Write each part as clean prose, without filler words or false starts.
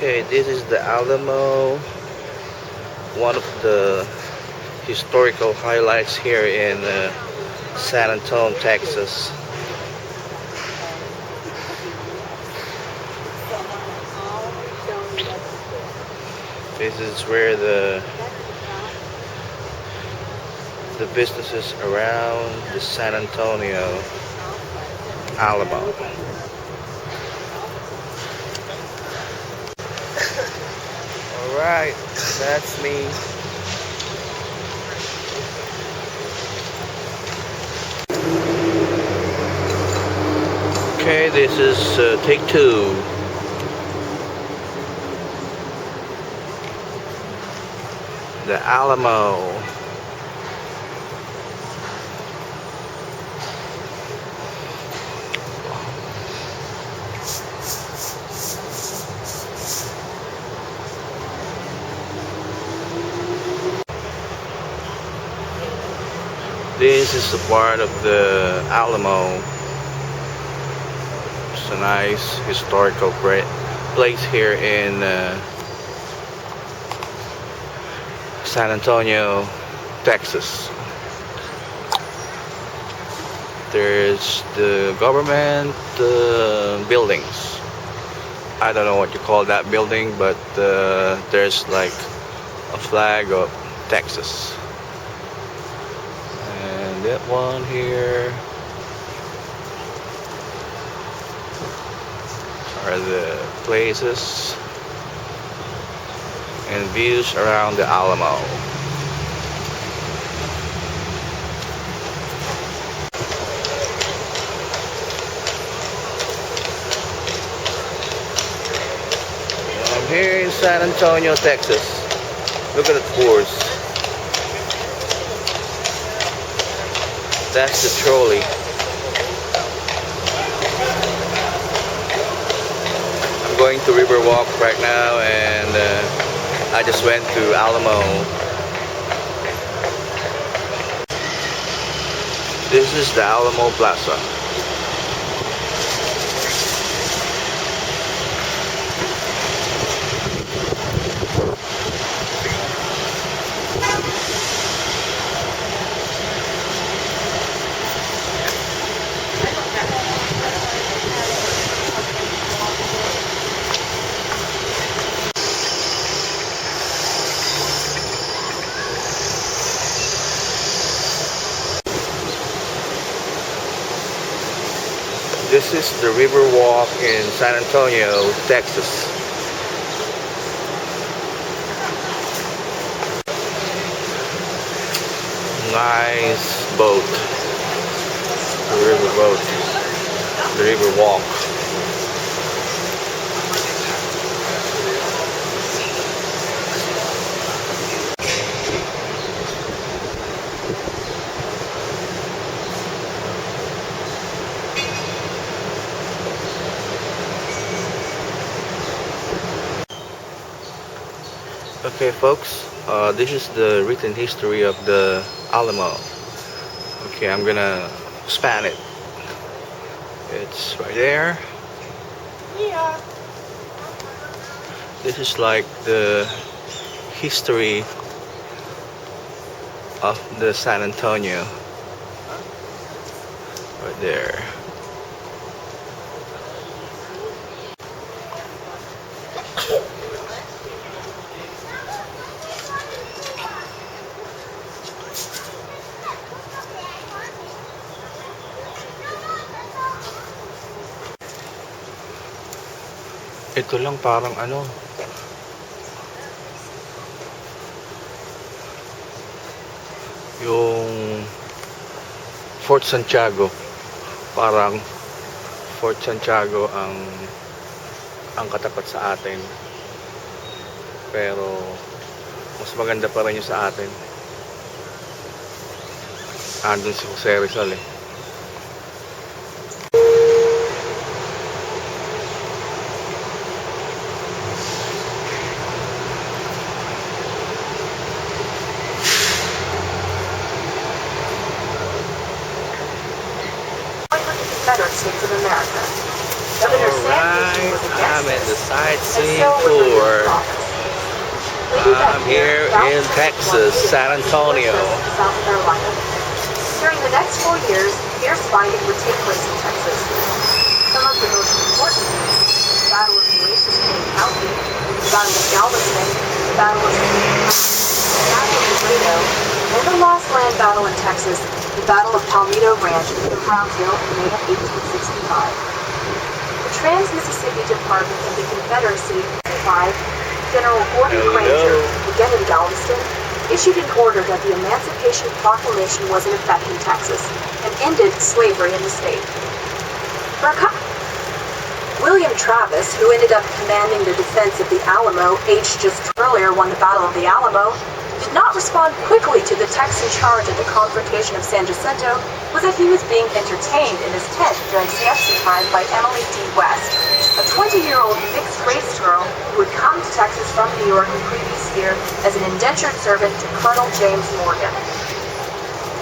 Okay, this is the Alamo, one of the historical highlights here in San Antonio, Texas. This is where the businesses around the San Antonio Alamo. Alright, that's me. Okay, this is take two. The Alamo. This is a part of the Alamo. It's a nice historical place here in San Antonio, Texas. There's the government buildings. I don't know what you call that building, but there's like a flag of Texas. And that one here are the places and views around the Alamo. I'm here in San Antonio, Texas. Look at the tours. That's the trolley. I'm going to Riverwalk right now, and I just went to Alamo. This is the Alamo Plaza. This is the Riverwalk in San Antonio, Texas. Nice boat. The river boat. The Riverwalk. Okay, folks, this is the written history of the Alamo. Okay, I'm gonna span it. It's right there. This is like the history of the San Antonio. Right there. Ito lang parang ano, yung Fort Santiago. Parang Fort Santiago ang katapat sa atin. Pero mas maganda pa rin yung sa atin. Andun si Jose Rizal eh. United States of America. Governor Alright, I'm in the sightseeing tour. I'm here in Texas, San Antonio. South Carolina. During the next 4 years, fierce fighting would take place in Texas. Some of the most important the Battle of Oasis County, the Battle of Galveston, the Battle of the Battle of Laredo, and the last land battle in Texas, the Battle of Palmetto Ranch near Brownsville in May of 1865. The Trans-Mississippi Department of the Confederacy, General Gordon Granger, again in Galveston, issued an order that the Emancipation Proclamation was in effect in Texas and ended slavery in the state. William Travis, who ended up commanding the defense of the Alamo, just earlier won the Battle of the Alamo, did not respond quickly to the Texan charge at the confrontation of San Jacinto, was that he was being entertained in his tent during siesta time by Emily D. West, a 20-year-old mixed-race girl who had come to Texas from New York the previous year as an indentured servant to Colonel James Morgan.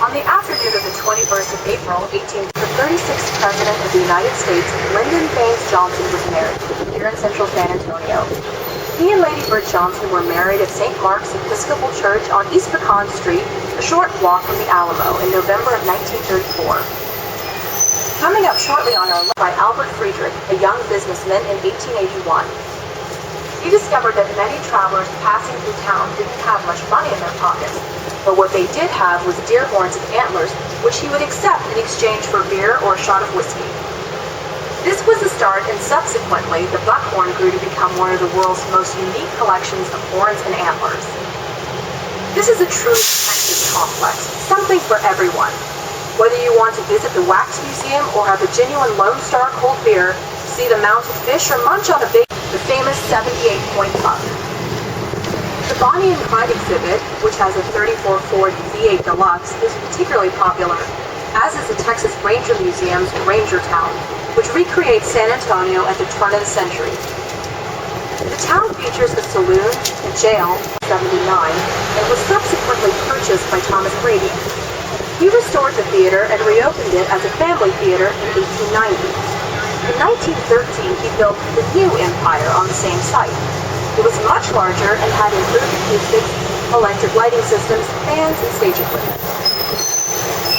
On the afternoon of the 21st of April, the 36th President of the United States, Lyndon Baines Johnson, was married here in central San Antonio. He and Lady Bird Johnson were married at St. Mark's Episcopal Church on East Pecan Street, a short walk from the Alamo, in November of 1934. Coming up shortly on our list by Albert Friedrich, a young businessman in 1881. He discovered that many travelers passing through town didn't have much money in their pockets, but what they did have was deer horns and antlers, which he would accept in exchange for beer or a shot of whiskey. This was the start, and subsequently, the buckhorn grew to become one of the world's most unique collections of horns and antlers. This is a truly Texas complex, something for everyone. Whether you want to visit the Wax Museum or have a genuine Lone Star cold beer, see the mounted fish, or munch on the famous 78-point puck. The Bonnie and Clyde exhibit, which has a 34 Ford V8 Deluxe, is particularly popular, as is the Texas Ranger Museum's Ranger Town, which recreates San Antonio at the turn of the century. The town features a saloon, a jail, 79, and was subsequently purchased by Thomas Brady. He restored the theater and reopened it as a family theater in 1890. In 1913, he built the new Empire on the same site. It was much larger and had improved acoustics, electric lighting systems, fans, and stage equipment.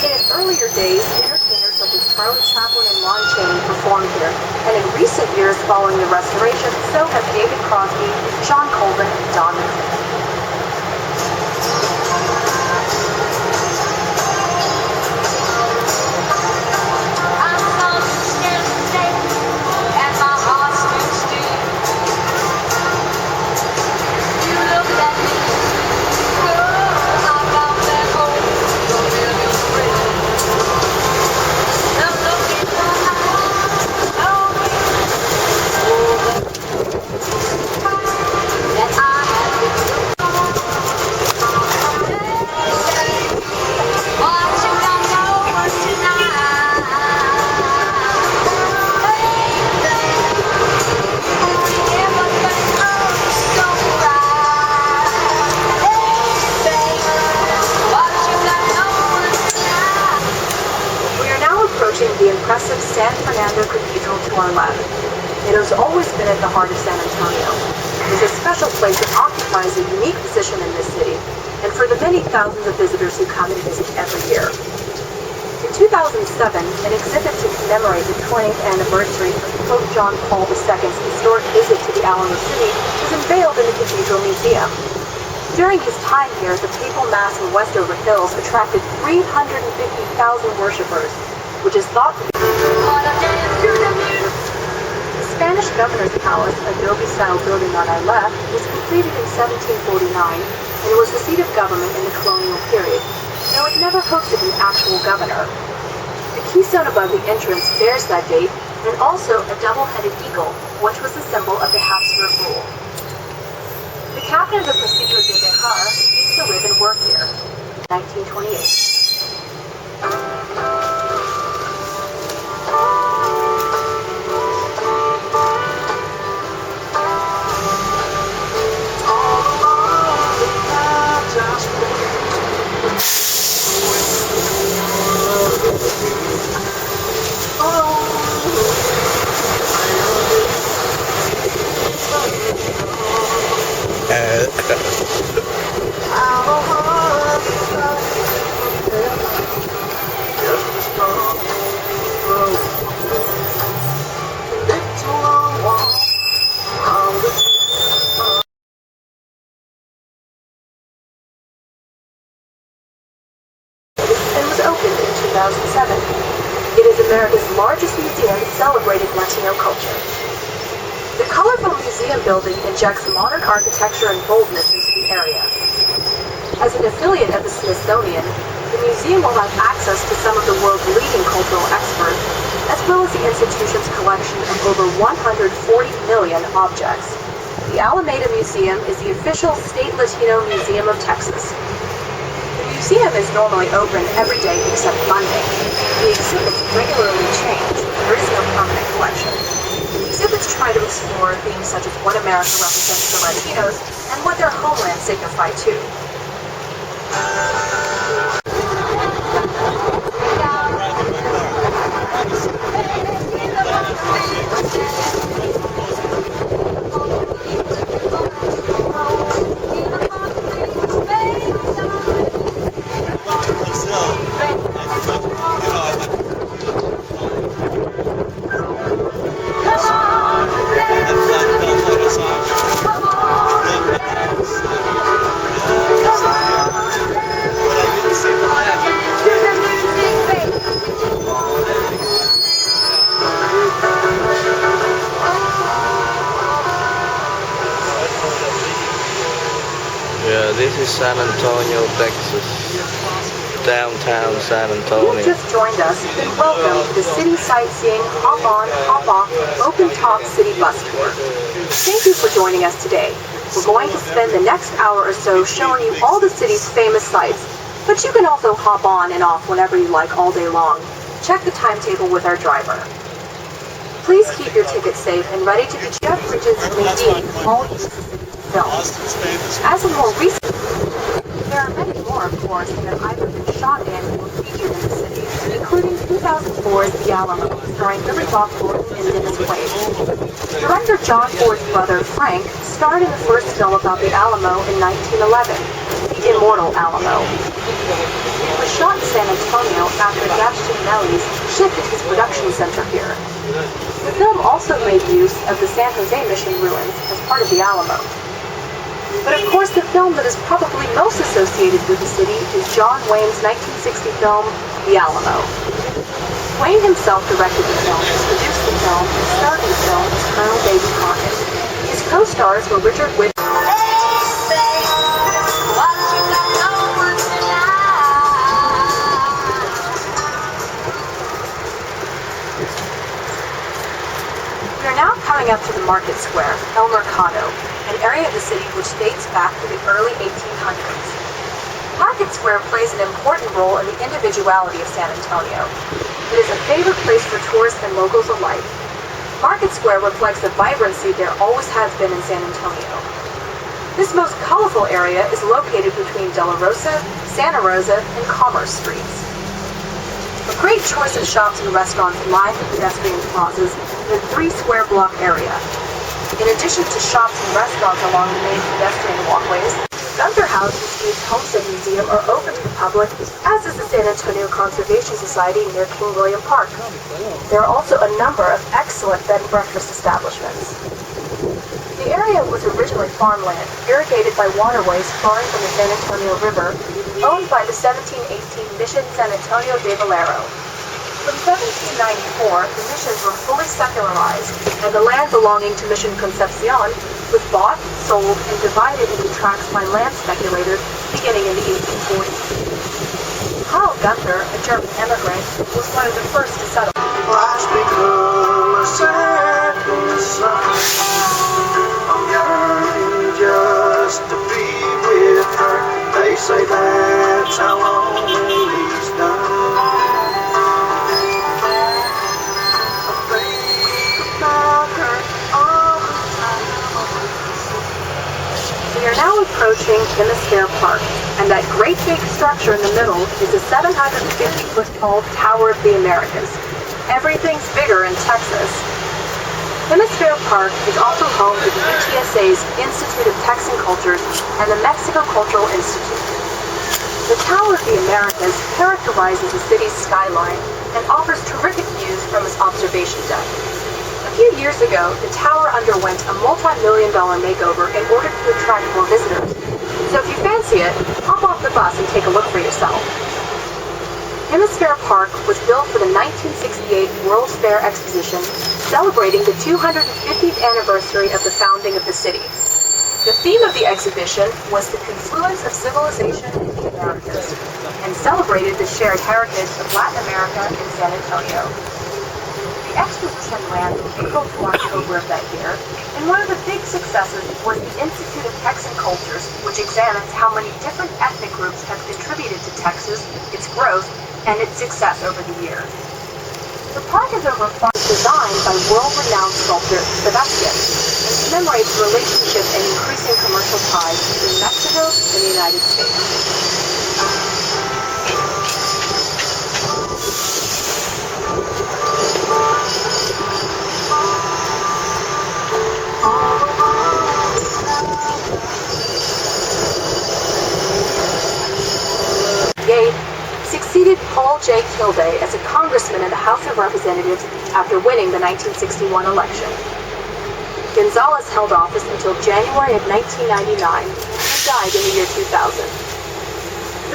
In its earlier days, entertainers such as Charlie Chaplin and Lon Chaney performed here, and in recent years following the restoration, so have David Crosby, Sean Colvin, and Don McLean. The impressive San Fernando Cathedral to our left. It has always been at the heart of San Antonio. It is a special place that occupies a unique position in this city, and for the many thousands of visitors who come and visit every year. In 2007, an exhibit to commemorate the 20th anniversary of Pope John Paul II's historic visit to the Alamo City was unveiled in the Cathedral Museum. During his time here, the Papal Mass in Westover Hills attracted 350,000 worshipers, which is thought to be the Spanish Governor's Palace, a Adobe-style building on our left, was completed in 1749 and was the seat of government in the colonial period, though it never hosted an actual governor. The keystone above the entrance bears that date, and also a double-headed eagle, which was the symbol of the Habsburg rule. The captain of the Presidio de Bejar used to live and work here in 1928. and was opened in 2007. It is America's largest museum celebrating Latino culture. The colorful museum building injects modern architecture and boldness into the area. As an affiliate of the Smithsonian, the museum will have access to some of the world's leading cultural experts, as well as the institution's collection of over 140 million objects. The Alameda Museum is the official state Latino museum of Texas. The museum is normally open every day except Monday. The exhibits regularly change. There is no permanent collection. Exhibits try to explore themes such as what America represents for Latinos and what their homeland signified too. Yeah, this is San Antonio, Texas. Downtown San If Antonio. you've just joined us, then welcome to the City Sightseeing Hop On, Hop Off Open Top City Bus Tour. Thank you for joining us today. We're going to spend the next hour or so showing you all the city's famous sights, but you can also hop on and off whenever you like all day long. Check the timetable with our driver. Please keep your tickets safe and ready to be Jeff Bridges and Nadine all use the city films. As a more recent, there are many more, of course, that have either been shot in or featured in the city, including 2004's The Alamo, starring Billy Bob Thornton and Dennis Quaid. Director John Ford's brother, Frank, starred in the first film about the Alamo in 1911, The Immortal Alamo. It was shot in San Antonio after Gaston Mellies shifted his production center here. The film also made use of the San Jose Mission ruins as part of the Alamo. But of course, the film that is probably most associated with the city is John Wayne's 1960 film, The Alamo. Wayne himself directed the film, produced the film, and starred in the film as Colonel Davy Crockett. His co-stars were Richard Whitt. We are now coming up to the Market Square, El Mercado, an area of the city which dates back to the early 1800s. Market Square plays an important role in the individuality of San Antonio. It is a favorite place for tourists and locals alike. Market Square reflects the vibrancy there always has been in San Antonio. This most colorful area is located between De La Rosa, Santa Rosa, and Commerce Streets. A great choice of shops and restaurants line the pedestrian plazas in a 3-square block area. In addition to shops and restaurants along the main pedestrian walkways, Gunther House and Steve's Homestead Museum are open to the public, as is the San Antonio Conservation Society near King William Park. There are also a number of excellent bed and breakfast establishments. The area was originally farmland, irrigated by waterways flowing from the San Antonio River, owned by the 1718 Mission San Antonio de Valero. From 1794, the missions were fully secularized, and the land belonging to Mission Concepcion was bought, sold, and divided into tracts by land speculators beginning in the 1840s. Carl Gunther, a German immigrant, was one of the first to settle. Just to be with her, they say that's how lonely's done. I think about her all the time. We are now approaching Hemisphere Park, and that great big structure in the middle is the 750-foot tall Tower of the Americas. Everything's bigger in Texas. Hemisphere Park is also home to the UTSA's Institute of Texan Cultures and the Mexico Cultural Institute. The Tower of the Americas characterizes the city's skyline and offers terrific views from its observation deck. A few years ago, the tower underwent a multi-million-dollar makeover in order to attract more visitors. So if you fancy it, hop off the bus and take a look for yourself. Hemisphere Park was built for the 1968 World's Fair Exposition, celebrating the 250th anniversary of the founding of the city. The theme of the exhibition was the confluence of civilization in the Americas, and celebrated the shared heritage of Latin America and San Antonio. The exposition ran from April to October of that year, and one of the big successes was the Institute of Texan Cultures, which examines how many different ethnic groups have contributed to Texas, its growth, and its success over the years. The park is designed by world-renowned sculptor Sebastian and commemorates the relationship and increasing commercial ties between Mexico and the United States. Yate succeeded Paul J. Kilday as a congressman in the House of Representatives after winning the 1961 election. Gonzalez held office until January of 1999 and died in the year 2000.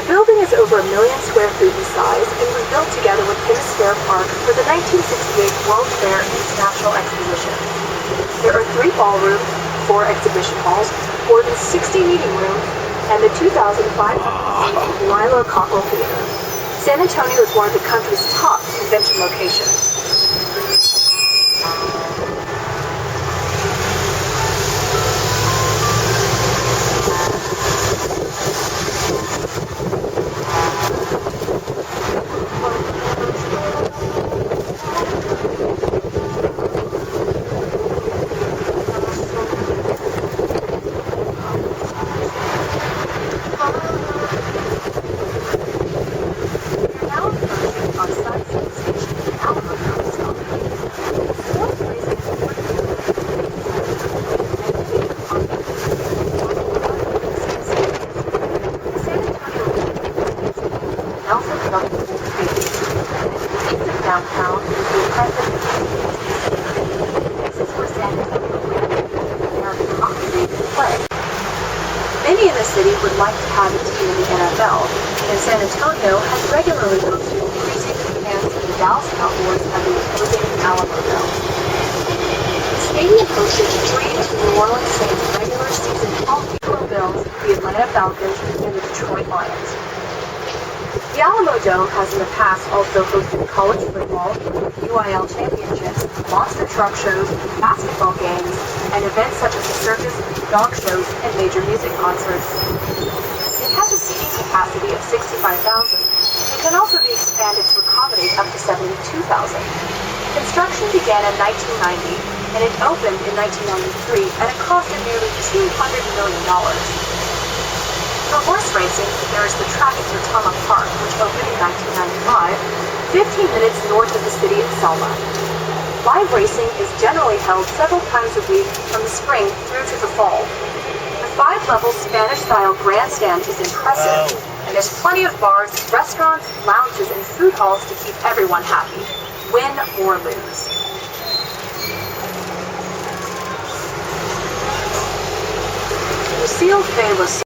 The building is over 1 million square feet in size and was built together with Hemisphere Park for the 1968 World's Fair International Exposition. There are 3 ballrooms, 4 exhibition halls, more than 60 meeting rooms, and the 2,500-seat Milo Cockrell Theater. San Antonio is one of the country's top convention locations. Downtown is the impressive Texas where San Antonio American hockey league to play. Many in the city would like to have a team in the NFL, and San Antonio has regularly hosted preseason camps of the Dallas Cowboys at the imposing Alamo Dome. The stadium hosted 3 New Orleans Saints regular season Buffalo Bills, the Atlanta Falcons, and the Detroit Lions. The Alamo Dome has in the past also hosted college football, UIL championships, monster truck shows, basketball games, and events such as the circus, dog shows, and major music concerts. It has a seating capacity of 65,000, but can also be expanded to accommodate up to 72,000. Construction began in 1990, and it opened in 1993 at a cost of nearly $200 million. For horse racing, there is the track at Sertoma Park, which opened in 1995, 15 minutes north of the city of Selma. Live racing is generally held several times a week from the spring through to the fall. The 5-level Spanish-style grandstand is impressive, and there's plenty of bars, restaurants, lounges, and food halls to keep everyone happy, win or lose. Lucille Fay